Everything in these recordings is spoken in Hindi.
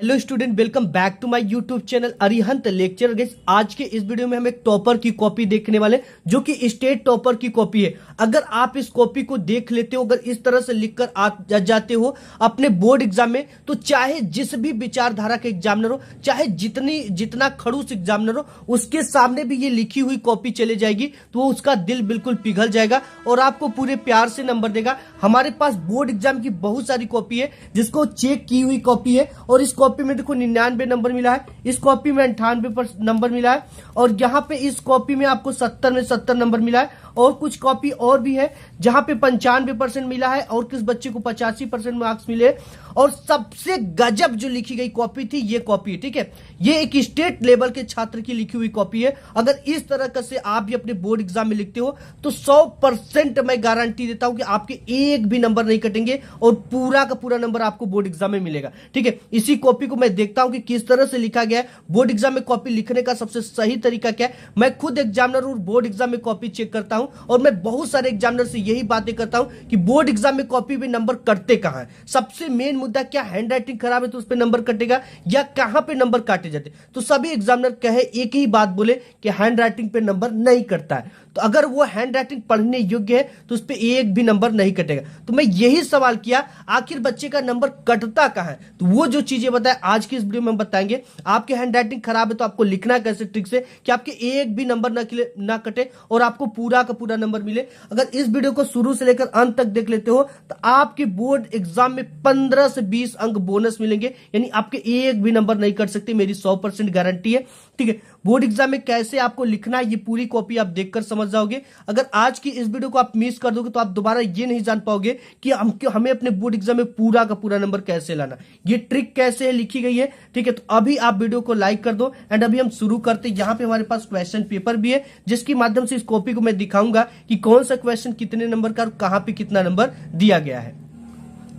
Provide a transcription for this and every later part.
Hello student, welcome back to my YouTube channel Arihant lecture. Guys, आज के इस वीडियो में हम एक टॉपर की कॉपी देखने वाले जो कि स्टेट टॉपर की कॉपी है। अगर आप इस कॉपी को देख लेते हो, अगर इस तरह से लिखकर आ जाते हो अपने बोर्ड एग्जाम में, तो चाहे जिस भी विचारधारा के एग्जामिनर हो, चाहे जितना खड़ूस एग्जामिनर हो, उसके सामने भी ये लिखी हुई कॉपी चले जाएगी तो उसका दिल बिल्कुल पिघल जाएगा और आपको पूरे प्यार से नंबर देगा। हमारे पास बोर्ड एग्जाम की बहुत सारी कॉपी है जिसको चेक की हुई कॉपी है, और इस कॉपी में देखो 99 नंबर मिला है, इस कॉपी में 98 नंबर मिला है, और यहाँ पे इस कॉपी में आपको 70 में 70 नंबर मिला है। और कुछ कॉपी और भी है जहां पे 95% मिला है और किस बच्चे को 85% मार्क्स मिले। और सबसे गजब जो लिखी गई कॉपी थी, ये कॉपी, ठीक है, ये एक स्टेट लेवल के छात्र की लिखी हुई कॉपी है। अगर इस तरह से आप भी अपने बोर्ड एग्जाम में लिखते हो तो 100% मैं गारंटी देता हूं कि आपके एक भी नंबर नहीं कटेंगे और पूरा का पूरा नंबर आपको बोर्ड एग्जाम में मिलेगा। ठीक है, इसी कॉपी को मैं देखता हूं कि किस तरह से लिखा गया है। बोर्ड एग्जाम में कॉपी लिखने का सबसे सही तरीका क्या है। मैं खुद एग्जामिनर हूं, बोर्ड एग्जाम में कॉपी चेक करता हूं और मैं बहुत सारे एग्जामिनर से यही बातें करता हूं कि बोर्ड एग्जाम में कॉपी में नंबर कटते कहां है। सबसे मेन मुद्दा क्या, हैंड राइटिंग खराब है तो उस पर नंबर कटेगा या कहां पे नंबर काटे जाते। तो सभी एग्जामिनर कहे एक ही बात बोले कि हैंड राइटिंग पे नंबर नहीं कटता है। तो अगर वो हैंड राइटिंग पढ़ने योग्य है तो उस पर एक भी नंबर नहीं कटेगा। तो मैं यही सवाल किया, आखिर बच्चे का नंबर कटता कहां है। तो वो जो चीजें बताए आज की इस वीडियो में हम बताएंगे। आपके हैंड राइटिंग खराब है तो आपको लिखना कैसे ट्रिक से कि आपके एक भी नंबर ना कटे और आपको पूरा का पूरा नंबर मिले। अगर इस वीडियो को शुरू से लेकर अंत तक देख लेते हो तो आपके बोर्ड एग्जाम में 15 से 20 अंक बोनस मिलेंगे, यानी आपके एक भी नंबर नहीं कट सकते, मेरी 100% गारंटी है। ठीक है, बोर्ड एग्जाम में कैसे आपको लिखना है ये पूरी कॉपी आप देखकर समझ जाओगे। अगर आज की इस वीडियो को आप मिस कर दोगे तो आप दोबारा ये नहीं जान पाओगे कि हमें अपने बोर्ड एग्जाम में पूरा का पूरा नंबर कैसे लाना, ये ट्रिक कैसे लिखी गई है। ठीक है, तो अभी आप वीडियो को लाइक कर दो एंड अभी हम शुरू करते हैं। यहाँ पे हमारे पास क्वेश्चन पेपर भी है जिसके माध्यम से इस कॉपी को मैं दिखाऊंगा कि कौन सा क्वेश्चन कितने नंबर का और कहां पे कितना नंबर दिया गया है।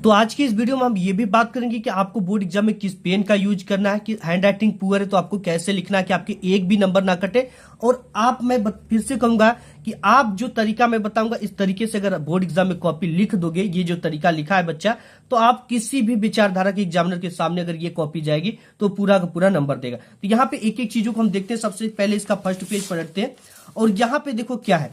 तो आज की इस वीडियो में हम ये भी बात करेंगे कि आपको बोर्ड एग्जाम में किस पेन का यूज करना है, कि हैंड राइटिंग पुअर है तो आपको कैसे लिखना है कि आपके एक भी नंबर ना कटे। और मैं फिर से कहूंगा कि आप जो तरीका मैं बताऊंगा इस तरीके से अगर बोर्ड एग्जाम में कॉपी लिख दोगे, ये जो तरीका लिखा है बच्चा, तो आप किसी भी विचारधारा के एग्जामिनर के सामने अगर ये कॉपी जाएगी तो पूरा का पूरा नंबर देगा। तो यहाँ पे एक एक चीजों को हम देखते हैं। सबसे पहले इसका फर्स्ट पेज पढ़ते हैं और यहाँ पे देखो क्या है।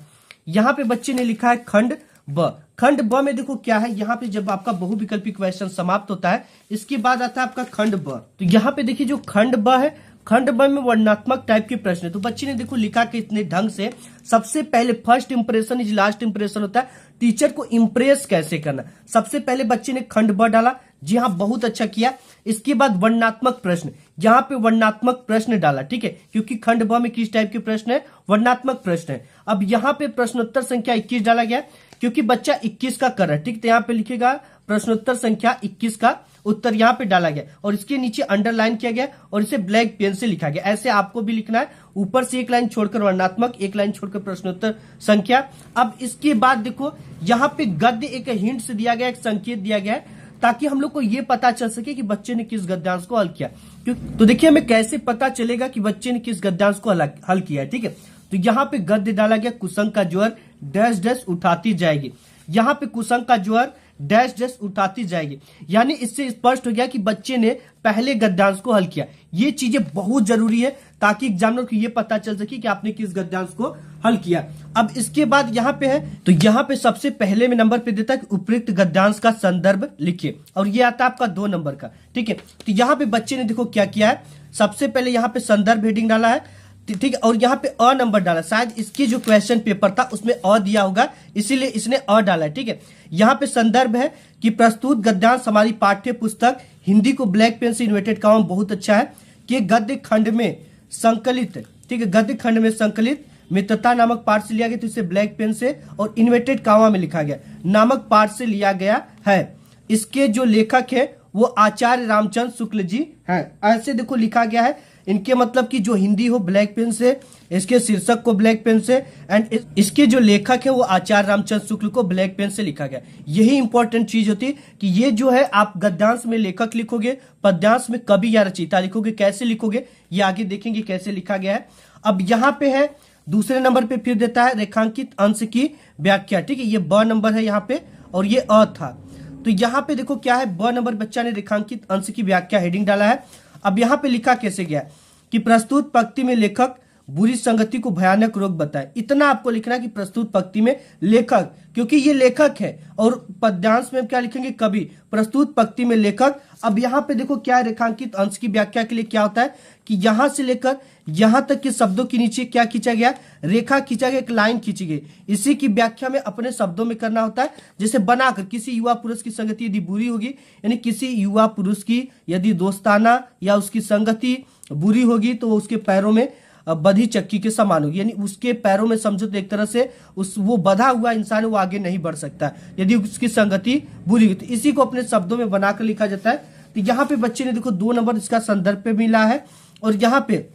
यहाँ पे बच्चे ने लिखा है खंड ब। खंड ब में देखो क्या है, यहाँ पे जब आपका बहुविकल्पी क्वेश्चन समाप्त होता है इसके बाद आता है आपका खंड ब। तो यहाँ पे देखिए जो खंड ब है, खंड ब में वर्णनात्मक टाइप के प्रश्न है। तो बच्चे ने देखो लिखा कि इतने ढंग से, सबसे पहले first impression is last impression होता है, टीचर को इंप्रेस कैसे करना। सबसे पहले बच्चे ने खंड ब डाला, जी हाँ बहुत अच्छा किया। इसके बाद वर्णनात्मक प्रश्न, यहाँ पे वर्णनात्मक प्रश्न डाला, ठीक है, क्योंकि खंड ब में किस टाइप के प्रश्न है, वर्णनात्मक प्रश्न है। अब यहाँ पे प्रश्नोत्तर संख्या 21 डाला गया क्योंकि बच्चा 21 का कर रहा है। ठीक, तो यहाँ पे लिखेगा प्रश्नोत्तर संख्या 21 का उत्तर यहाँ पे डाला गया और इसके नीचे अंडरलाइन किया गया और इसे ब्लैक पेन से लिखा गया। ऐसे आपको भी लिखना है, ऊपर से एक लाइन छोड़कर वर्णनात्मक, एक लाइन छोड़कर प्रश्नोत्तर संख्या। अब इसके बाद देखो यहाँ पे गद्य एक हिंट से दिया गया, एक संकेत दिया गया है ताकि हम लोग को ये पता चल सके कि बच्चे ने किस गद्यांश को हल किया। तो देखिए हमें कैसे पता चलेगा कि बच्चे ने किस गद्यांश को हल किया है। ठीक है, तो यहाँ पे गद्य डाला गया, कुसंग का ज्वर डैश डैश उठाती जाएगी। यहाँ पे कुसंग का ज्वर डैश डैश उठाती जाएगी, यानी इससे स्पष्ट हो गया कि बच्चे ने पहले गद्यांश को हल किया। ये चीजें बहुत जरूरी है ताकि एग्जामिनर को ये पता चल सके कि आपने किस गद्यांश को हल किया। अब इसके बाद यहाँ पे है, तो यहाँ पे सबसे पहले में नंबर पे देता है कि उपयुक्त गद्यांश का संदर्भ लिखिए, और ये आता है आपका 2 नंबर का। ठीक है, तो यहाँ पे बच्चे ने देखो क्या किया है, सबसे पहले यहाँ पे संदर्भ हेडिंग डाला है, ठीक है, और यहाँ पे अ नंबर डाला। शायद इसकी जो क्वेश्चन पेपर था उसमें अ दिया होगा इसीलिए इसने अ डाला है। ठीक है, यहाँ पे संदर्भ है कि प्रस्तुत गद्यांश हमारी पाठ्य पुस्तक हिंदी को ब्लैक पेन से इन्वर्टेड कॉमा बहुत अच्छा है कि गद्य खंड में संकलित, ठीक है, गद्य खंड में संकलित मित्रता नामक पाठ से लिया गया, तो इसे ब्लैक पेन से और इन्वर्टेड कॉमा में लिखा गया, नामक पाठ से लिया गया है। इसके जो लेखक है वो आचार्य रामचंद्र शुक्ल जी हैं। ऐसे देखो लिखा गया है, इनके मतलब कि जो हिंदी हो ब्लैक पेन से, इसके शीर्षक को ब्लैक पेन से, एंड इसके जो लेखक है वो आचार्य रामचंद्र शुक्ल को ब्लैक पेन से लिखा गया। यही इंपॉर्टेंट चीज होती है कि ये जो है आप गद्यांश में लेखक लिखोगे, पद्यांश में कवि या रचयिता लिखोगे, कैसे लिखोगे ये आगे देखेंगे कैसे लिखा गया है। अब यहाँ पे है दूसरे नंबर पे फिर देता है रेखांकित अंश की व्याख्या। ठीक है, ये ब नंबर है यहाँ पे और ये अ था। तो यहाँ पे देखो क्या है, ब नंबर बच्चा ने रेखांकित अंश की व्याख्या हेडिंग डाला है। अब यहाँ पे लिखा कैसे गया है कि प्रस्तुत पंक्ति में लेखक बुरी संगति को भयानक रोग बताए। इतना आपको लिखना है कि प्रस्तुत पंक्ति में लेखक, क्योंकि ये लेखक है, और पद्यांश में क्या लिखेंगे, कवि। प्रस्तुत पंक्ति में लेखक। अब यहाँ पे देखो क्या है, रेखांकित अंश की व्याख्या के लिए क्या होता है कि यहां से लेकर यहां तक के शब्दों के नीचे क्या खींचा गया, रेखा खींचा गया, एक लाइन खींची गई। इसी की व्याख्या में अपने शब्दों में करना होता है। जैसे बनाकर किसी युवा पुरुष की संगति यदि बुरी होगी, यानी किसी युवा पुरुष की यदि दोस्ताना या उसकी संगति बुरी होगी तो उसके पैरों में बधी चक्की के समान होगी, यानी उसके पैरों में समझो तो एक तरह से वो बधा हुआ इंसान है, वो आगे नहीं बढ़ सकता यदि उसकी संगति बुरी होगी। तो इसी को अपने शब्दों में बनाकर लिखा जाता है। तो यहाँ पे बच्चे ने देखो 2 नंबर इसका संदर्भ पे मिला है, और यहाँ पे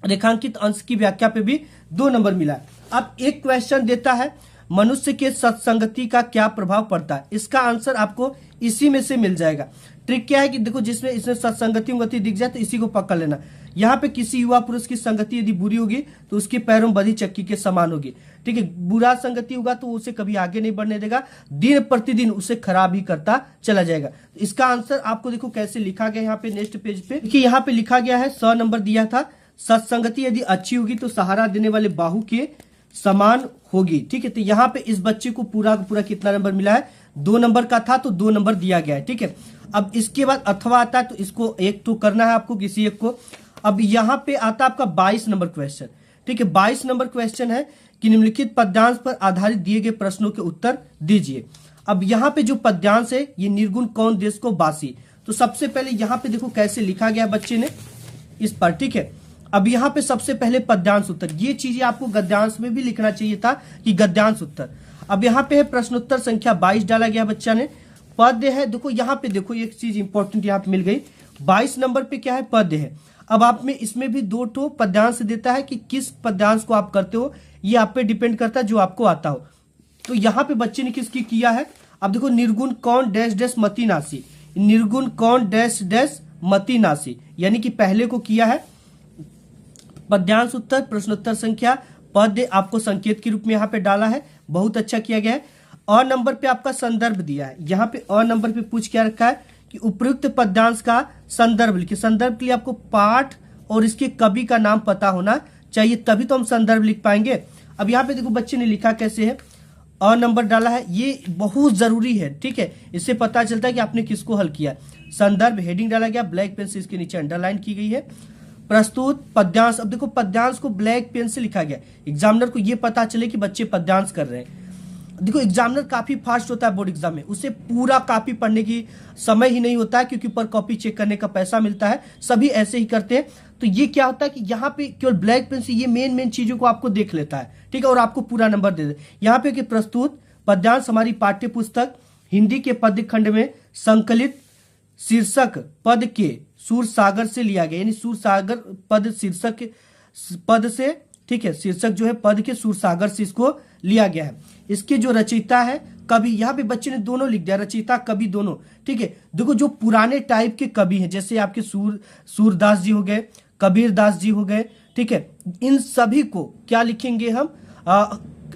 रेखांकित अंश की व्याख्या पे भी 2 नंबर मिला है। अब एक क्वेश्चन देता है, मनुष्य के सत्संगति का क्या प्रभाव पड़ता है। इसका आंसर आपको इसी में से मिल जाएगा। ट्रिक क्या है कि देखो जिसमें इसमें सत्संगति दिख जाए तो इसी को पकड़ लेना। यहाँ पे किसी युवा पुरुष की संगति यदि बुरी होगी तो उसके पैरों बधी चक्की के समान होगी। ठीक है, बुरा संगति होगा तो उसे कभी आगे नहीं बढ़ने देगा, दिन प्रतिदिन उसे खराब ही करता चला जाएगा। इसका आंसर आपको देखो कैसे लिखा गया यहाँ पे नेक्स्ट पेज पे। देखिए यहाँ पे लिखा गया है, 100 नंबर दिया था, सत्संगति यदि अच्छी होगी तो सहारा देने वाले बाहु के समान होगी। ठीक है, तो यहाँ पे इस बच्चे को पूरा कितना नंबर मिला है, 2 नंबर का था तो 2 नंबर दिया गया है। ठीक है, अब इसके बाद अथवा आता है तो इसको एक तो करना है आपको, किसी एक को। अब यहाँ पे आता है आपका 22 नंबर क्वेश्चन। ठीक है, 22 नंबर क्वेश्चन है कि निम्नलिखित पद्यांश पर आधारित दिए गए प्रश्नों के उत्तर दीजिए। अब यहाँ पे जो पद्यांश है ये निर्गुण कौन देश को बासी। तो सबसे पहले यहाँ पे देखो कैसे लिखा गया बच्चे ने इस पर। ठीक है, अब यहाँ पे सबसे पहले पद्यांश उत्तर, ये चीजें आपको गद्यांश में भी लिखना चाहिए था कि गद्यांश उत्तर। अब यहाँ पे है प्रश्नोत्तर संख्या 22 डाला गया बच्चा ने। पद्य है, देखो यहाँ पे देखो एक चीज इंपॉर्टेंट यहाँ पे मिल गई, 22 नंबर पे क्या है, पद्य है। अब आप में इसमें भी 2 ठो पद्यांश देता है कि किस पद्यांश को आप करते हो, ये आप पे डिपेंड करता है जो आपको आता हो। तो यहाँ पे बच्चे ने किसकी किया है, अब देखो निर्गुण कौन डैश डैश मति नासी, निर्गुण कौन डैश डैश मति नासी, यानी कि पहले को किया है पद्यांश उत्तर प्रश्नोत्तर संख्या, पद्य आपको संकेत के रूप में यहाँ पे डाला है, बहुत अच्छा किया गया है। और नंबर पे आपका संदर्भ दिया है, यहाँ पे और नंबर पे पूछ क्या रखा है कि उपयुक्त पद्यांश का संदर्भ लिखिए। संदर्भ के लिए आपको पाठ और इसके कवि का नाम पता होना चाहिए, तभी तो हम संदर्भ लिख पाएंगे। अब यहाँ पे देखो बच्चे ने लिखा कैसे है, और नंबर डाला है, ये बहुत जरूरी है। ठीक है, इससे पता चलता है कि आपने किसको हल किया। संदर्भ हेडिंग डाला गया, ब्लैक पेन से इसके नीचे अंडरलाइन की गई है। प्रस्तुत पद्यांश, अब देखो पद्यांश को ब्लैक पेन से लिखा गया, एग्जामिनर को ये पता चले कि बच्चे पद्यांश कर रहे हैं। देखो एग्जामिनर काफी फास्ट होता है बोर्ड एग्जाम में, उसे पूरा कॉपी पढ़ने की समय ही नहीं होता है, क्योंकि पर कॉपी चेक करने का पैसा मिलता है, सभी ऐसे ही करते हैं। तो ये क्या होता है कि यहाँ पे केवल ब्लैक पेन से ये मेन चीजों को आपको देख लेता है। ठीक है, और आपको पूरा नंबर दे दे। यहाँ पे कि प्रस्तुत पद्यांश हमारी पाठ्य पुस्तक हिंदी के पद्य खंड में संकलित शीर्षक पद के सूर सागर से लिया गया, यानी सूर सागर पद शीर्षक पद से, ठीक है, शीर्षक जो है पद के सूर सागर से इसको लिया गया है। इसके जो रचयिता है कवि, यहाँ पे बच्चे ने दोनों लिख दिया, रचयिता कवि दोनों। ठीक है, देखो जो पुराने टाइप के कवि हैं, जैसे आपके सूरदास जी हो गए, कबीर दास जी हो गए, ठीक है, इन सभी को क्या लिखेंगे हम,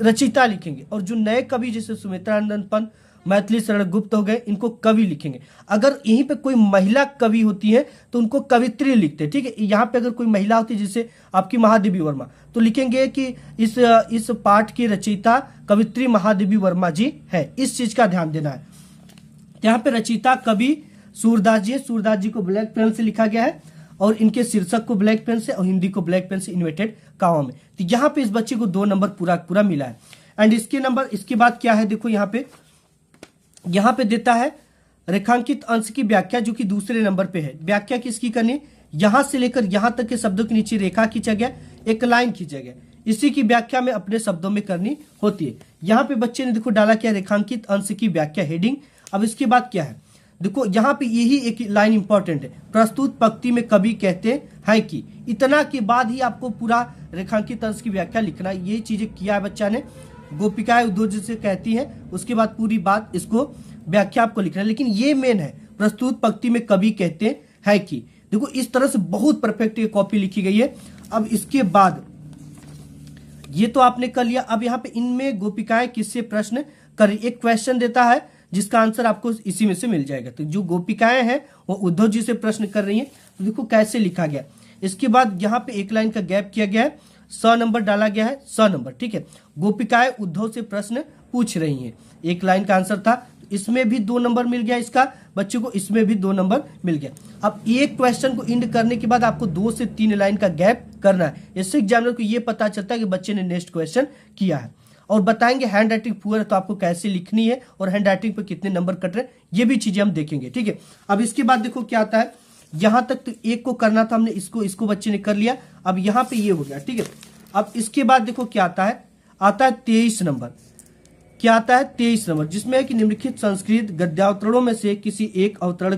रचयिता लिखेंगे। और जो नए कवि जैसे सुमित्रानंद पंत, मैथिली शरण गुप्त हो गए, इनको कवि लिखेंगे। अगर यहीं पे कोई महिला कवि होती है तो उनको कवित्री लिखते हैं। ठीक है, यहाँ पे अगर कोई महिला होती है जैसे आपकी महादेवी वर्मा, तो लिखेंगे कि इस पाठ की रचयिता कवित्री महादेवी वर्मा जी है। इस चीज का ध्यान देना है। यहाँ पे रचयिता कवि सूरदास जी है, सूरदास जी को ब्लैक पेन से लिखा गया है, और इनके शीर्षक को ब्लैक पेन से और हिंदी को ब्लैक पेन से इन्वर्टेड कॉमा में। तो यहाँ पे इस बच्चे को 2 नंबर पूरा मिला है। एंड इसके बाद क्या है, देखो यहाँ पे देता है रेखांकित अंश की व्याख्या, जो कि दूसरे नंबर पे है। व्याख्या किसकी करनी, यहां से लेकर यहां तक के शब्दों के नीचे रेखा खींचा गया, एक लाइन खींचा गया, इसी की व्याख्या में अपने शब्दों में करनी होती है। यहाँ पे बच्चे ने देखो डाला क्या, रेखांकित अंश की व्याख्या हेडिंग। अब इसके बाद क्या है, देखो यहाँ पे यही एक लाइन इंपॉर्टेंट है, प्रस्तुत पंक्ति में कवि कहते हैं कि, इतना के बाद ही आपको पूरा रेखांकित अंश की व्याख्या लिखना। ये चीजें किया है बच्चा ने, गोपिकाएं उद्धव जी से कहती हैं, उसके बाद पूरी बात इसको व्याख्या आपको लिखना है। लेकिन ये मेन है, प्रस्तुत पंक्ति में कवि कहते हैं कि, देखो इस तरह से बहुत परफेक्ट ये कॉपी लिखी गई है। अब इसके बाद ये तो आपने कर लिया। अब यहाँ पे इनमें गोपिकाएं किससे प्रश्न करें, एक क्वेश्चन देता है जिसका आंसर आपको इसी में से मिल जाएगा। तो जो गोपिकाएं हैं वो उद्धव जी से प्रश्न कर रही हैं, तो देखो कैसे लिखा गया। इसके बाद यहाँ पे एक लाइन का गैप किया गया है, 100 नंबर डाला गया है, 100 नंबर, ठीक है। गोपिकाएं उद्धव से प्रश्न पूछ रही हैं, एक लाइन का आंसर था। इसमें भी 2 नंबर मिल गया इसका बच्चों को, इसमें भी 2 नंबर मिल गया। अब एक क्वेश्चन को इंड करने के बाद आपको 2 से 3 लाइन का गैप करना है, इससे एग्जामिनर को ये पता चलता है कि बच्चे ने नेक्स्ट क्वेश्चन किया है। और बताएंगे हैंड राइटिंग पुअर है तो आपको कैसे लिखनी है और हैंड राइटिंग पर कितने नंबर कट रहे हैं, ये भी चीजें हम देखेंगे, ठीक है। अब इसके बाद देखो क्या आता है, यहां तक तो एक को करना था हमने, इसको बच्चे ने कर लिया। अब यहाँ पे ये हो गया, ठीक है। अब इसके बाद देखो क्या आता है 23 नंबर। क्या आता है 23 नंबर, जिसमें है कि निम्नलिखित संस्कृत गद्यावतरणों में से किसी एक अवतरण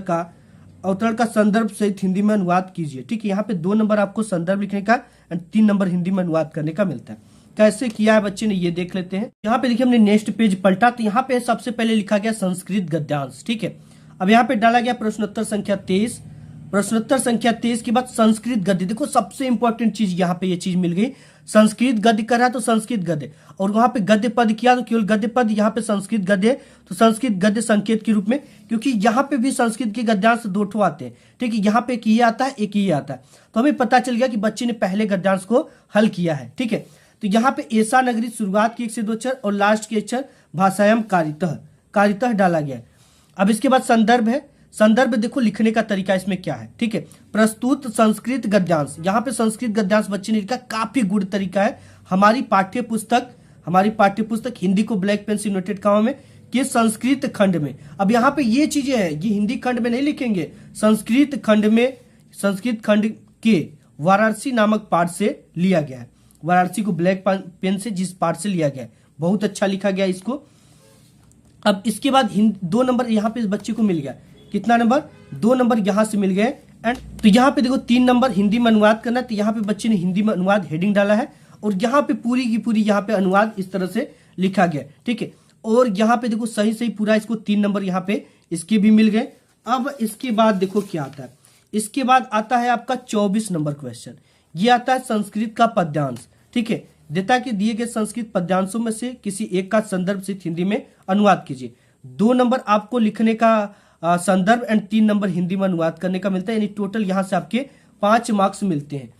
का संदर्भ सहित हिंदी में अनुवाद कीजिए, ठीक है। यहाँ पे 2 नंबर आपको संदर्भ लिखने का एंड 3 नंबर हिंदी में अनुवाद करने का मिलता है। कैसे किया है बच्चे ने ये देख लेते हैं। यहाँ पे देखिए हमने नेक्स्ट पेज पलटा, तो यहाँ पे सबसे पहले लिखा गया संस्कृत गद्यांश, ठीक है। अब यहाँ पे डाला गया प्रश्नोत्तर संख्या 23, प्रश्नोत्तर संख्या 23 के बाद संस्कृत गद्य। देखो सबसे इंपॉर्टेंट चीज यहाँ पे ये चीज मिल गई, संस्कृत गद्य कर रहा है तो संस्कृत गद्य, और वहां पे गद्य पद किया तो केवल गद्य पद, यहाँ पे संस्कृत गद्य तो संस्कृत गद्य संकेत के रूप में, क्योंकि यहाँ पे भी संस्कृत के गद्यांश 2 ठो आते हैं, ठीक है। यहाँ पे एक ये आता है, एक ये आता है, तो हमें पता चल गया कि बच्चे ने पहले गद्यांश को हल किया है, ठीक है। तो यहाँ पे ऐसा नगरी शुरुआत की 1 से 2 अक्षर और लास्ट के अक्षर भाषायाम कारितः डाला गया है। अब इसके बाद संदर्भ है, संदर्भ देखो लिखने का तरीका इसमें क्या है, ठीक है। प्रस्तुत संस्कृत गद्यांश, यहाँ पे संस्कृत गद्यांश बच्चे ने लिखा, काफी गुड तरीका है। हमारी पाठ्य पुस्तक हिंदी को ब्लैक पेन से नोटेड कामा में कि संस्कृत खंड में, अब यहाँ पे ये चीजें हैं, ये हिंदी खंड में नहीं लिखेंगे, संस्कृत खंड के वाराणसी नामक पाठ से लिया गया है। वाराणसी को ब्लैक पेन से जिस पाठ से लिया गया है, बहुत अच्छा लिखा गया इसको। अब इसके बाद 2 नंबर यहाँ पे इस बच्चे को मिल गया, कितना नंबर, 2 नंबर यहां से मिल गए। एंड तो यहाँ पे देखो 3 नंबर हिंदी में अनुवाद करना, तो यहाँ पे बच्चे ने हिंदी में अनुवाद हेडिंग डाला है, और यहाँ पे पूरी की पूरी यहाँ पे अनुवाद इस तरह से लिखा गया, ठीक है। और यहाँ पे देखो सही पूरा इसको 3 नंबर यहाँ पे इसके भी मिल गए। अब इसके बाद देखो क्या आता है, इसके बाद आता है आपका 24 नंबर क्वेश्चन, ये आता है संस्कृत का पद्यांश, ठीक है। देता कि दिए गए संस्कृत पद्यांशों में से किसी एक का संदर्भ से हिंदी में अनुवाद कीजिए। 2 नंबर आपको लिखने का संदर्भ एंड 3 नंबर हिंदी में अनुवाद करने का मिलता है, यानी टोटल यहां से आपके 5 मार्क्स मिलते हैं।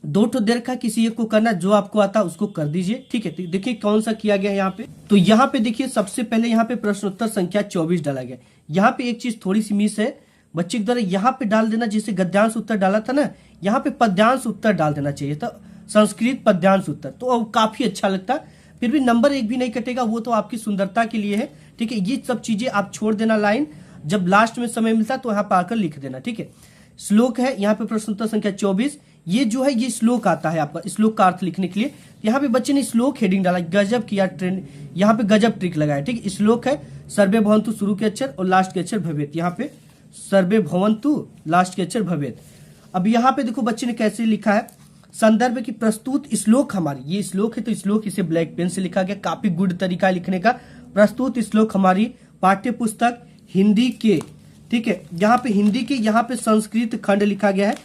2 ठो दे रखा, किसी एक को करना, जो आपको आता उसको कर दीजिए, ठीक है। देखिए कौन सा किया गया यहाँ पे, तो यहाँ पे देखिए सबसे पहले यहाँ पे प्रश्नोत्तर संख्या 24 डाला गया। यहाँ पे एक चीज थोड़ी सी मिस है बच्चे की तरह, यहाँ पे डाल देना जैसे गद्यांश उत्तर डाला था ना, यहाँ पे पद्यांश उत्तर डाल देना चाहिए था, संस्कृत पद्यांश उत्तर, तो काफी अच्छा लगता। फिर भी नंबर 1 भी नहीं कटेगा, वो तो आपकी सुंदरता के लिए है, ठीक है। ये सब चीजें आप छोड़ देना, लाइन जब लास्ट में समय मिलता तो यहाँ पर आकर लिख देना, ठीक है। श्लोक है यहाँ पे प्रश्नोत्तर संख्या 24, ये जो है ये श्लोक आता है आपका, श्लोक का अर्थ लिखने के लिए। यहाँ पे बच्चे ने श्लोक हेडिंग डाला, गजब किया ट्रेंड, यहाँ पे गजब ट्रिक लगाया, ठीक है। श्लोक है सर्वे भवन्तु शुरू के अक्षर और लास्ट के अक्षर भवेत, यहाँ पे सर्वे भवन्तु लास्ट के अक्षर भवेत। अब यहाँ पे देखो बच्चे ने कैसे लिखा है, संदर्भ की प्रस्तुत श्लोक, हमारी ये श्लोक है तो श्लोक इसे ब्लैक पेन से लिखा गया, काफी गुड तरीका है लिखने का। प्रस्तुत श्लोक हमारी पाठ्य पुस्तक हिंदी के, ठीक है। यहाँ पे हिंदी के, यहाँ पे संस्कृत खंड लिखा गया है,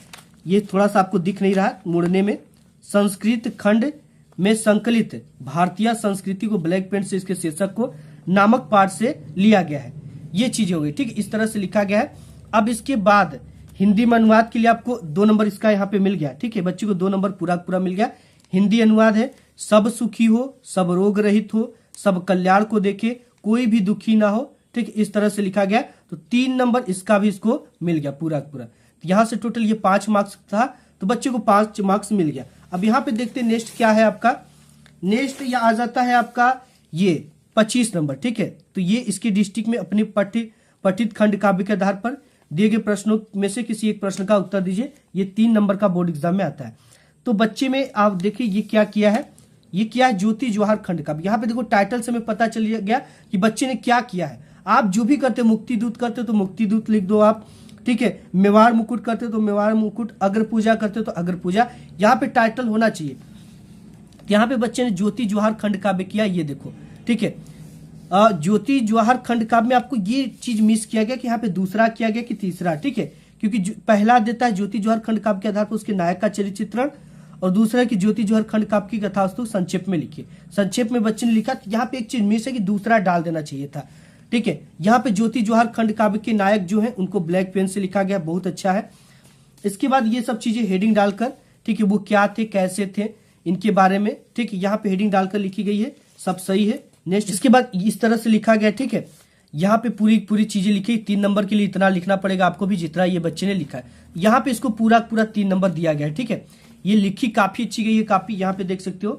ये थोड़ा सा आपको दिख नहीं रहा मुड़ने में, संस्कृत खंड में संकलित भारतीय संस्कृति को ब्लैक पेन से इसके शीर्षक को नामक पाठ से लिया गया है, ये चीजें हो गई, ठीक है। इस तरह से लिखा गया है। अब इसके बाद हिंदी में अनुवाद के लिए आपको 2 नंबर इसका यहाँ पे मिल गया, ठीक है। बच्चे को 2 नंबर पूरा मिल गया। हिंदी अनुवाद है, सब सुखी हो, सब रोग रहित हो, सब कल्याण को देखे, कोई भी दुखी ना हो, ठीक, इस तरह से लिखा गया। तो 3 नंबर इसका भी इसको मिल गया पूरा। यहाँ से टोटल ये 5 मार्क्स था, तो बच्चे को 5 मार्क्स मिल गया। अब यहाँ पे देखते हैं नेक्स्ट क्या है आपका, नेक्स्ट यह आ जाता है आपका ये 25 नंबर, ठीक है। तो ये इसके डिस्ट्रिक्ट में अपने पठित खंड काव्य के आधार पर दिए गए प्रश्नों में से किसी एक प्रश्न का उत्तर दीजिए। ये 3 नंबर का बोर्ड एग्जाम में आता है। तो बच्चे में आप देखिए ये क्या किया है, ये क्या है, ज्योति जवाहर खंड का। यहाँ पे देखो टाइटल से हमें पता चल गया कि बच्चे ने क्या किया है। आप जो भी करते, मुक्ति दूत करते तो मुक्ति दूत लिख दो आप, ठीक है। मेवाड़ मुकुट करते तो मेवाड़ मुकुट, अग्र पूजा करते तो अग्र पूजा, यहाँ पे टाइटल होना चाहिए। यहाँ पे बच्चे ने ज्योति जवाहर खंड काव्य किया, ये देखो, ठीक है। ज्योति जवाहर खंड काव्य में आपको ये चीज मिस किया गया कि यहाँ पे दूसरा किया गया कि तीसरा, ठीक है। क्योंकि पहला देता है ज्योति जवाहर खंड काव्य के आधार पर उसके नायक का चरित्र चित्रण, और दूसरा कि ज्योति जौहर खंड काव्य की कथा वस्तु संक्षेप में लिखिए। संक्षेप में बच्चे ने लिखा, यहाँ पे एक चीज मिस है कि दूसरा डाल देना चाहिए था। ठीक है, यहाँ पे ज्योति जौहर खंड काव्य के नायक जो है उनको ब्लैक पेन से लिखा गया, बहुत अच्छा है। इसके बाद ये सब चीजें हेडिंग डालकर, ठीक है, वो क्या थे कैसे थे इनके बारे में, ठीक है, यहाँ पे हेडिंग डालकर लिखी गई है, सब सही है। नेक्स्ट इसके बाद इस तरह से लिखा गया, ठीक है, यहाँ पे पूरी चीजें लिखी। 3 नंबर के लिए इतना लिखना पड़ेगा आपको भी जितना ये बच्चे ने लिखा है। यहाँ पे इसको पूरा 3 नंबर दिया गया है। ठीक है, ये लिखी काफी अच्छी गई है काफी, यहाँ पे देख सकते हो।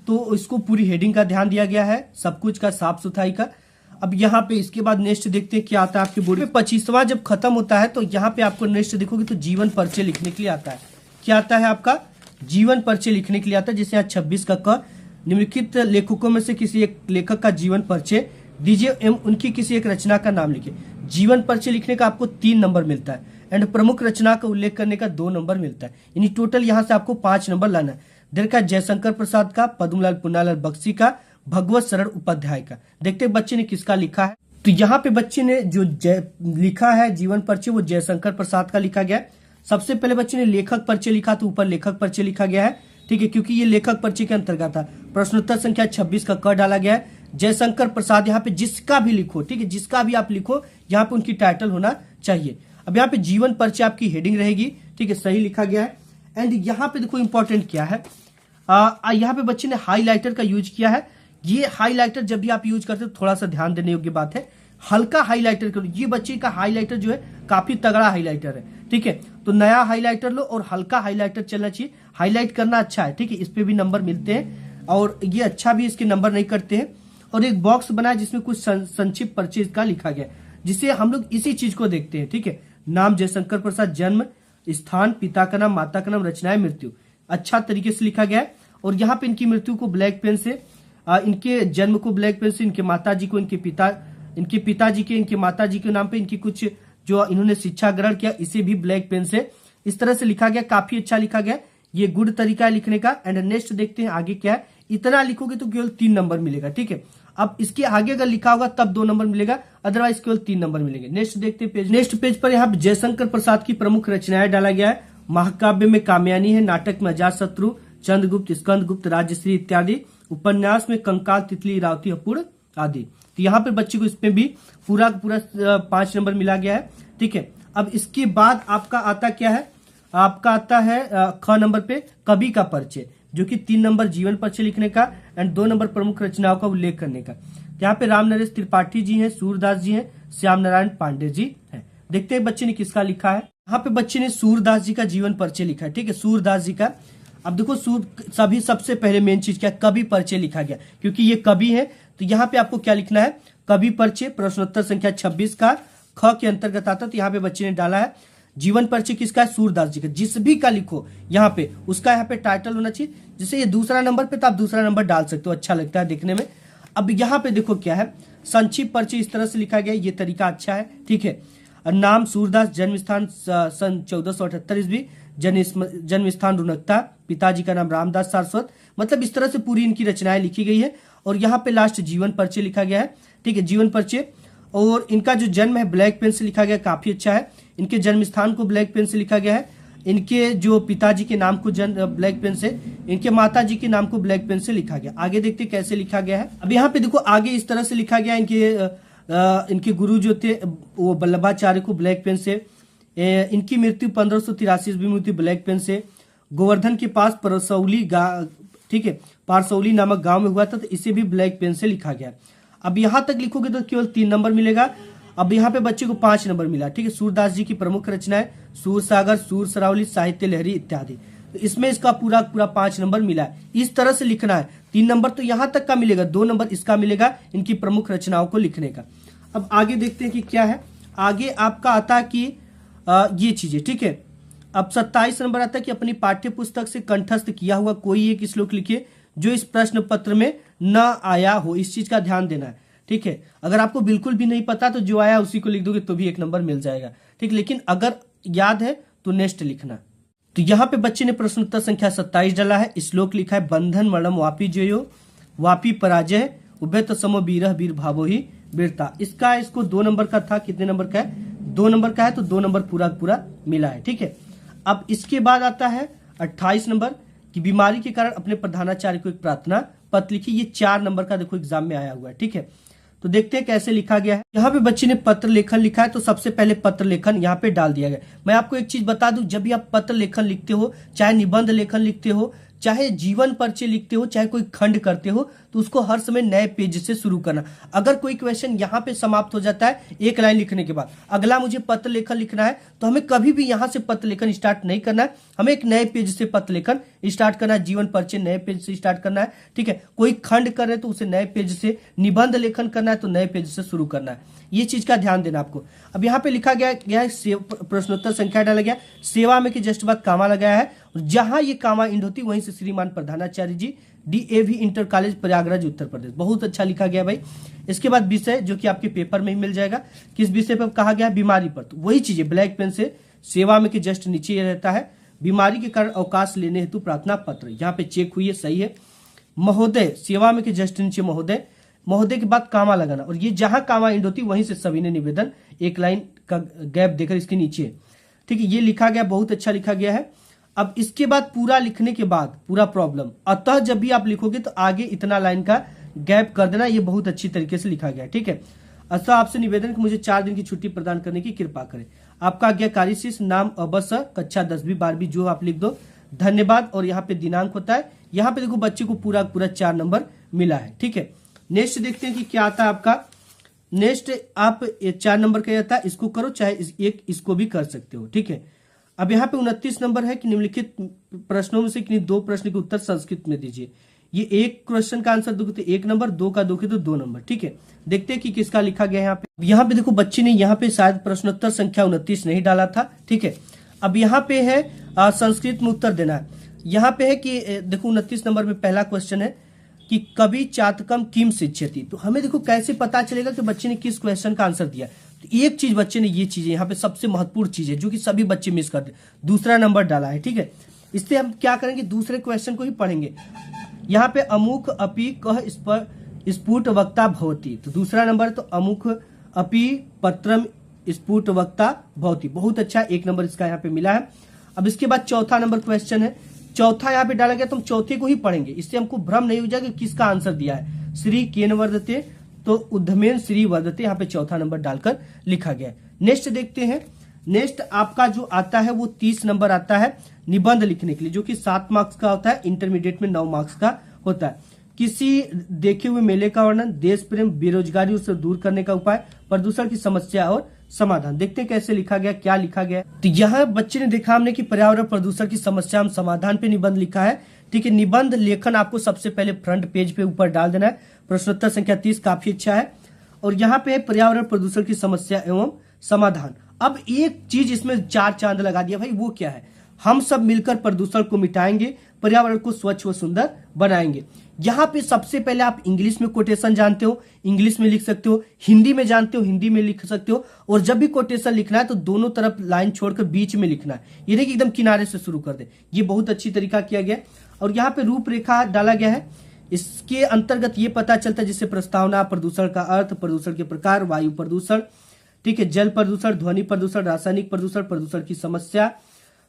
तो इसको पूरी हेडिंग का ध्यान दिया गया है, सब कुछ का, साफ सुथराई का। अब यहाँ पे इसके बाद नेक्स्ट देखते हैं क्या आता है आपके बोर्ड में। 25वां जब खत्म होता है तो यहाँ पे आपको नेक्स्ट देखोगे तो जीवन परिचय लिखने के लिए आता है। क्या आता है आपका? जीवन परिचय लिखने के लिए आता है। जैसे यहाँ 26 का क, निम्नलिखित लेखकों में से किसी एक लेखक का जीवन परिचय दीजिए एवं उनकी किसी एक रचना का नाम लिखिए। जीवन परिचय लिखने का आपको 3 नंबर मिलता है एंड प्रमुख रचना का उल्लेख करने का 2 नंबर मिलता है। यानी टोटल यहाँ से आपको 5 नंबर लाना है। देखा जयशंकर प्रसाद का, पद्मलाल पुन्नालाल बख्शी का, भगवत शरण उपाध्याय का। देखते हैं बच्चे ने किसका लिखा है। तो यहाँ पे बच्चे ने जो लिखा है जीवन परिचय वो जयशंकर प्रसाद का लिखा गया है। सबसे पहले बच्चे ने लेखक परिचय लिखा तो ऊपर लेखक परिचय लिखा गया है। ठीक है, क्योंकि ये लेखक परिचय के अंतर्गत था। प्रश्नोत्तर संख्या 26 का क डाला गया है। जयशंकर प्रसाद, यहाँ पे जिसका भी लिखो, ठीक है, जिसका भी आप लिखो यहाँ पे उनकी टाइटल होना चाहिए। अब यहाँ पे जीवन परिचय आपकी हेडिंग रहेगी। ठीक है, सही लिखा गया है। एंड यहाँ पे देखो इंपॉर्टेंट क्या है, यहाँ पे बच्चे ने हाईलाइटर का यूज किया है। ये हाईलाइटर जब भी आप यूज करते हो थोड़ा सा ध्यान देने योग्य बात है, हल्का हाईलाइटर करो। ये बच्चे का हाईलाइटर जो है काफी तगड़ा हाईलाइटर है। ठीक है, तो नया हाईलाइटर लो और हल्का हाईलाइटर चलना चाहिए। हाईलाइट करना अच्छा है, ठीक है, इस पे भी नंबर मिलते हैं और ये अच्छा भी, इसके नंबर नहीं करते हैं। और एक बॉक्स बना है जिसमें कुछ संक्षिप्त परिचय का लिखा गया, जिसे हम लोग इसी चीज को देखते हैं। ठीक है, नाम जयशंकर प्रसाद, जन्म स्थान, पिता का नाम, माता का नाम, रचनाएं, मृत्यु, अच्छा तरीके से लिखा गया है। और यहाँ पे इनकी मृत्यु को ब्लैक पेन से, इनके जन्म को ब्लैक पेन से, इनके माताजी को, इनके पिताजी के, इनके माताजी के नाम पे इनकी कुछ जो इन्होंने शिक्षा ग्रहण किया, इसे भी ब्लैक पेन से इस तरह से लिखा गया। काफी अच्छा लिखा गया, ये गुड तरीका है लिखने का। एंड नेक्स्ट देखते हैं आगे क्या है। इतना लिखोगे तो केवल 3 नंबर मिलेगा। ठीक है, अब इसके आगे अगर लिखा होगा तब 2 नंबर मिलेगा, अदरवाइज केवल 3 नंबर मिलेंगे। नेक्स्ट देखते हैं पेज। नेक्स्ट पेज पर यहाँ जयशंकर प्रसाद की प्रमुख रचनाएं डाला गया है। महाकाव्य में कामयानी है, नाटक में अजातशत्रु, चंद्रगुप्त, स्कंदगुप्त, राजश्री इत्यादि, उपन्यास में कंकाल, तितली, रावती, अपूर्ण आदि। तो यहाँ पे बच्चे को इसमें भी पूरा 5 नंबर मिला गया है। ठीक है, अब इसके बाद आपका आता क्या है, आपका आता है ख नंबर पे कवि का परिचय, जो कि 3 नंबर जीवन परिचय लिखने का एंड 2 नंबर प्रमुख रचनाओं का उल्लेख करने का। यहाँ पे राम नरेश त्रिपाठी जी हैं, सूरदास जी हैं, श्याम नारायण पांडे जी हैं। देखते हैं बच्चे ने किसका लिखा है। यहाँ पे बच्चे ने सूरदास जी का जीवन परिचय लिखा है। ठीक है, सूरदास जी का। अब देखो सभी सबसे पहले मेन चीज क्या, कवि परिचय लिखा गया, क्योंकि ये कवि है। तो यहाँ पे आपको क्या लिखना है, कवि परिचय, प्रश्नोत्तर संख्या 26 का ख के अंतर्गत आता। तो यहाँ पे बच्चे ने डाला है जीवन परिचय किसका है, सूरदास जी का। जिस भी का लिखो यहाँ पे उसका यहाँ पे टाइटल होना चाहिए। जैसे ये दूसरा नंबर पे तो आप दूसरा नंबर डाल सकते हो, अच्छा लगता है देखने में। अब यहाँ पे देखो क्या है, संक्षिप्त परिचय इस तरह से लिखा गया, ये तरीका अच्छा है। ठीक है, नाम सूरदास, जन्म स्थान सन 1478 ईस्वी, जन्म स्थान रुनकता, पिताजी का नाम रामदास सारस्वत। मतलब इस तरह से पूरी इनकी रचनाएं लिखी गई है। और यहाँ पे लास्ट जीवन परिचय लिखा गया है। ठीक है, जीवन परिचय। और इनका जो जन्म है ब्लैक पेन से लिखा गया, काफी अच्छा है। इनके जन्म स्थान को ब्लैक पेन से लिखा गया है। इनके जो पिताजी के नाम को ब्लैक पेन से, इनके माताजी के नाम को ब्लैक पेन से लिखा गया। आगे देखते कैसे लिखा गया है। अब यहाँ पे देखो आगे इस तरह से लिखा गया, इनके गुरु जो थे वो वल्लभाचार्य को ब्लैक पेन से, इनकी मृत्यु 1583 ईस्वी में हुई थी ब्लैक पेन से। गोवर्धन के पास परसौली, ठीक है, पारसौली नामक गांव में हुआ था, तो इसे भी ब्लैक पेन से लिखा गया। अब यहां तक लिखोगे तो केवल 3 नंबर मिलेगा। अब यहाँ पे बच्चे को 5 नंबर मिला। ठीक है, सूरदास जी की प्रमुख रचनाएं सूर सागर, सूर सरावली, साहित्य लहरी इत्यादि। तो इसमें इसका पूरा 5 नंबर मिला है। इस तरह से लिखना है। 3 नंबर तो यहाँ तक का मिलेगा, 2 नंबर इसका मिलेगा इनकी प्रमुख रचनाओं को लिखने का। अब आगे देखते हैं कि क्या है। आगे आपका आता है कि ये चीजें। ठीक है, अब 27 नंबर आता है कि अपनी पाठ्य पुस्तक से कंठस्थ किया हुआ कोई एक श्लोक लिखिए जो इस प्रश्न पत्र में न आया हो। इस चीज का ध्यान देना है। ठीक है, अगर आपको बिल्कुल भी नहीं पता तो जो आया उसी को लिख दोगे तो भी 1 नंबर मिल जाएगा। ठीक, लेकिन अगर याद है तो नेक्स्ट लिखना। तो यहाँ पे बच्चे ने प्रश्नोत्तर संख्या 27 डाला है। श्लोक लिखा है, बंधन मरणम वापी जयो वापी पराजय उभय तो समो बीरह वीर भावो ही वीरता। इसको 2 नंबर का था। कितने नंबर का है, 2 नंबर का है, तो 2 नंबर पूरा मिला है। ठीक है, अब इसके बाद आता है 28 नंबर कि बीमारी के कारण अपने प्रधानाचार्य को एक प्रार्थना पत्र लिखी। ये 4 नंबर का देखो एग्जाम में आया हुआ है। ठीक है, तो देखते हैं कैसे लिखा गया है। यहाँ पे बच्चे ने पत्र लेखन लिखा है, तो सबसे पहले पत्र लेखन यहाँ पे डाल दिया गया। मैं आपको एक चीज बता दूं, जब भी आप पत्र लेखन लिखते हो, चाहे निबंध लेखन लिखते हो, चाहे जीवन परिचय लिखते हो, चाहे कोई खंड करते हो, तो उसको हर समय नए पेज से शुरू करना। अगर कोई क्वेश्चन यहाँ पे समाप्त हो जाता है एक लाइन लिखने के बाद, अगला मुझे पत्र लेखन लिखना है, तो हमें कभी भी यहाँ से पत्र लेखन स्टार्ट नहीं करना है। हमें एक नए पेज से पत्र लेखन स्टार्ट करना है, जीवन परिचय नए पेज से स्टार्ट करना है। ठीक है, कोई खंड कर रहे तो उसे नए पेज से, निबंध लेखन करना है तो नए पेज से शुरू करना है। ये चीज का ध्यान देना आपको। अब यहाँ पे लिखा गया है प्रश्नोत्तर संख्या डाला गया, सेवा में के जस्ट बाद कामा लगाया है, जहां ये कामा इंड होती वहीं से श्रीमान प्रधानाचार्य जी, DAV inter college Prayagraj Uttar Pradesh. बहुत अच्छा लिखा गया भाई। इसके बाद विषय जो कि आपके पेपर में ही मिल जाएगा, किस विषय पर कहा गया, बीमारी पर। तो वही चीजें ब्लैक पेन से सेवा में के जस्ट नीचे ये रहता है, बीमारी के कारण अवकाश लेने हेतु प्रार्थना पत्र, यहाँ पे चेक हुई है, सही है। महोदय, सेवा में के जस्ट नीचे महोदय, महोदय के बाद कामा लगाना, और ये जहां कामा इंड होती वहीं से सभी ने निवेदन, एक लाइन का गैप देकर इसके नीचे। ठीक है, ये लिखा गया, बहुत अच्छा लिखा गया है। अब इसके बाद पूरा लिखने के बाद पूरा प्रॉब्लम, अतः जब भी आप लिखोगे तो आगे इतना लाइन का गैप कर देना, ये बहुत अच्छी तरीके से लिखा गया है। ठीक है, अतः आपसे निवेदन कि मुझे 4 दिन की छुट्टी प्रदान करने की कृपा करें। आपका आज्ञाकारी शिष्य, नाम अवश्य, कक्षा 10वीं 12वीं जो आप लिख दो, धन्यवाद। और यहाँ पे दिनांक होता है, यहाँ पे देखो बच्चे को पूरा 4 नंबर मिला है। ठीक है, नेक्स्ट देखते हैं कि क्या आता है आपका। नेक्स्ट आप 4 नंबर का आता है, इसको करो, चाहे इसको भी कर सकते हो। ठीक है, अब यहाँ पे 29 नंबर है कि निम्नलिखित प्रश्नों में से किन्हीं 2 प्रश्न के उत्तर संस्कृत में दीजिए। ये एक क्वेश्चन का आंसर दोगे तो 1 नंबर, 2 का दोगे तो 2 नंबर। ठीक है, देखते हैं कि किसका लिखा गया है यहाँ पे। यहाँ पे देखो बच्चे ने यहाँ पे शायद प्रश्नोत्तर संख्या 29 नहीं डाला था। ठीक है, अब यहाँ पे है संस्कृत में उत्तर देना है। यहाँ पे है कि देखो 29 नंबर में पहला क्वेश्चन है कि कवि चातकम किम शिक्षयति। तो हमें देखो कैसे पता चलेगा कि बच्चे ने किस क्वेश्चन का आंसर दिया। तो एक चीज बच्चे ने, ये चीज यहाँ पे सबसे महत्वपूर्ण चीज है जो कि सभी बच्चे मिस करते, दूसरा नंबर डाला है। ठीक है, इससे हम क्या करेंगे, दूसरे क्वेश्चन को ही पढ़ेंगे। यहाँ पे अमुक अपि कह स्फुट वक्ता भवती, तो दूसरा नंबर तो अमुक अपि पत्रम स्फुट वक्ता भवती। बहुत अच्छा, 1 नंबर इसका यहाँ पे मिला है। अब इसके बाद चौथा नंबर क्वेश्चन है, चौथा यहाँ पे डाला गया, तो हम चौथे को ही पढ़ेंगे, इससे हमको भ्रम नहीं हो जाएगा कि किसका आंसर दिया है। श्री केन वर्धते, तो उद्धमेन श्री वर्धते, यहाँ पे चौथा नंबर डालकर लिखा गया है। नेक्स्ट देखते हैं। नेक्स्ट आपका जो आता है वो 30 नंबर आता है निबंध लिखने के लिए, जो कि 7 मार्क्स का होता है, इंटरमीडिएट में 9 मार्क्स का होता है। किसी देखे हुए मेले का वर्णन, देश प्रेम, बेरोजगारी उसे दूर करने का उपाय, प्रदूषण की समस्या और समाधान। देखते हैं कैसे लिखा गया, क्या लिखा गया। तो यहाँ बच्चे ने देखा हमने कि पर्यावरण प्रदूषण की समस्या एवं समाधान पे निबंध लिखा है। ठीक है, निबंध लेखन आपको सबसे पहले फ्रंट पेज पे ऊपर डाल देना है। प्रश्नोत्तर संख्या 30 काफी अच्छा है। और यहाँ पे पर्यावरण प्रदूषण की समस्या एवं समाधान। अब एक चीज इसमें 4 चांद लगा दिया भाई, वो क्या है, हम सब मिलकर प्रदूषण को मिटाएंगे, पर्यावरण को स्वच्छ व सुंदर बनाएंगे। यहाँ पे सबसे पहले आप इंग्लिश में कोटेशन जानते हो, इंग्लिश में लिख सकते हो, हिंदी में जानते हो, हिंदी में लिख सकते हो। और जब भी कोटेशन लिखना है तो दोनों तरफ लाइन छोड़कर बीच में लिखना है, ये नहीं कि एकदम किनारे से शुरू कर दे। ये बहुत अच्छी तरीका किया गया। और यहाँ पे रूपरेखा डाला गया है, इसके अंतर्गत ये पता चलता है जिससे प्रस्तावना, प्रदूषण का अर्थ, प्रदूषण के प्रकार, वायु प्रदूषण, ठीक है, जल प्रदूषण, ध्वनि प्रदूषण, रासायनिक प्रदूषण, प्रदूषण की समस्या,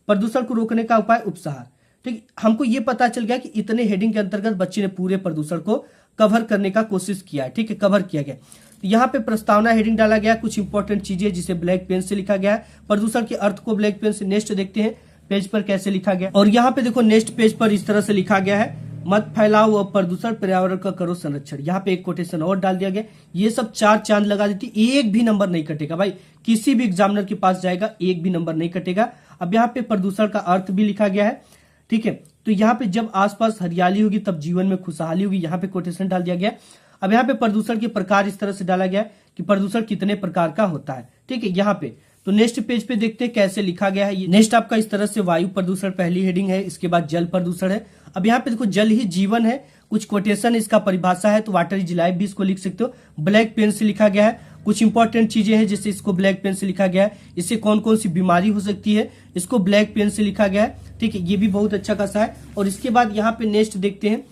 प्रदूषण को रोकने का उपाय, उपसहार। ठीक, हमको ये पता चल गया कि इतने हेडिंग के अंतर्गत बच्चे ने पूरे प्रदूषण को कवर करने का कोशिश किया है। ठीक है, कवर किया गया। तो यहाँ पे प्रस्तावना हेडिंग डाला गया, कुछ इंपॉर्टेंट चीजें जिसे ब्लैक पेन से लिखा गया है, प्रदूषण के अर्थ को ब्लैक पेन से। नेक्स्ट देखते हैं पेज पर कैसे लिखा गया। और यहाँ पे देखो नेक्स्ट पेज पर इस तरह से लिखा गया है, मत फैलाओ और प्रदूषण, पर्यावरण का करो संरक्षण। यहाँ पे एक कोटेशन और डाल दिया गया। ये सब 4 चांद लगा देती, एक भी नंबर नहीं कटेगा भाई, किसी भी एग्जामिनर के पास जाएगा एक भी नंबर नहीं कटेगा। अब यहाँ पे प्रदूषण का अर्थ भी लिखा गया है। ठीक है, तो यहाँ पे जब आसपास हरियाली होगी तब जीवन में खुशहाली होगी, यहाँ पे कोटेशन डाल दिया गया। अब यहाँ पे प्रदूषण के प्रकार इस तरह से डाला गया कि प्रदूषण कितने प्रकार का होता है। ठीक है, यहाँ पे तो नेक्स्ट पेज पे देखते हैं कैसे लिखा गया है। नेक्स्ट आपका इस तरह से वायु प्रदूषण पहली हेडिंग है, इसके बाद जल प्रदूषण है। अब यहाँ पे देखो जल ही जीवन है, कुछ कोटेशन इसका परिभाषा है, तो वाटर इज लाइफ भी इसको लिख सकते हो, ब्लैक पेन से लिखा गया है। कुछ इंपॉर्टेंट चीजें हैं जिससे इसको ब्लैक पेन से लिखा गया है, इससे कौन कौन सी बीमारी हो सकती है, इसको ब्लैक पेन से लिखा गया है। ठीक है, ये भी बहुत अच्छा खासा है। और इसके बाद यहाँ पे नेक्स्ट देखते हैं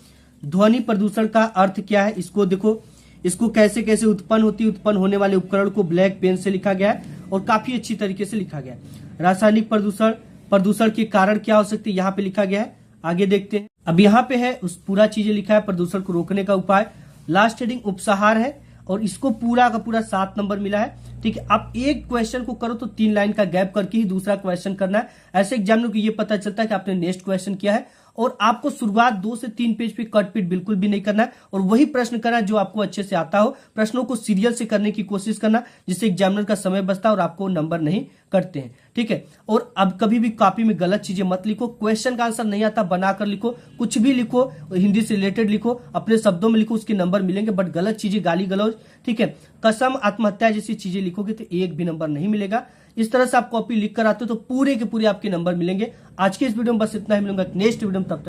ध्वनि प्रदूषण का अर्थ क्या है, इसको देखो, इसको कैसे कैसे उत्पन्न होती है, उत्पन्न होने वाले उपकरण को ब्लैक पेन से लिखा गया है और काफी अच्छी तरीके से लिखा गया है। रासायनिक प्रदूषण, प्रदूषण के कारण क्या हो सकती है, यहाँ पे लिखा गया है आगे देखते हैं। अब यहाँ पे है उस पूरा चीजें लिखा है, प्रदूषण को रोकने का उपाय। लास्ट हेडिंग उपसंहार है और इसको पूरा का पूरा 7 नंबर मिला है। ठीक है, आप एक क्वेश्चन को करो तो 3 लाइन का गैप करके ही दूसरा क्वेश्चन करना है। ऐसे एग्जामिनर को ये पता चलता है कि आपने नेक्स्ट क्वेश्चन किया है। और आपको शुरुआत 2 से 3 पेज पे कट पीट बिल्कुल भी नहीं करना है और वही प्रश्न करना है जो आपको अच्छे से आता हो। प्रश्नों को सीरियल से करने की कोशिश करना, जिससे एग्जामिनर का समय बचता है और आपको नंबर नहीं करते हैं। ठीक है, और अब कभी भी कॉपी में गलत चीजें मत लिखो। क्वेश्चन का आंसर नहीं आता बनाकर लिखो, कुछ भी लिखो, हिंदी से रिलेटेड लिखो, अपने शब्दों में लिखो, उसके नंबर मिलेंगे। बट गलत चीजें, गाली गलौज, ठीक है, कसम, आत्महत्या जैसी चीजें लिखोगे तो एक भी नंबर नहीं मिलेगा। इस तरह से आप कॉपी लिख कर आते हो तो पूरे के पूरे आपके नंबर मिलेंगे। आज के इस वीडियो में बस इतना ही, मिलूंगा नेक्स्ट वीडियो में, तब तक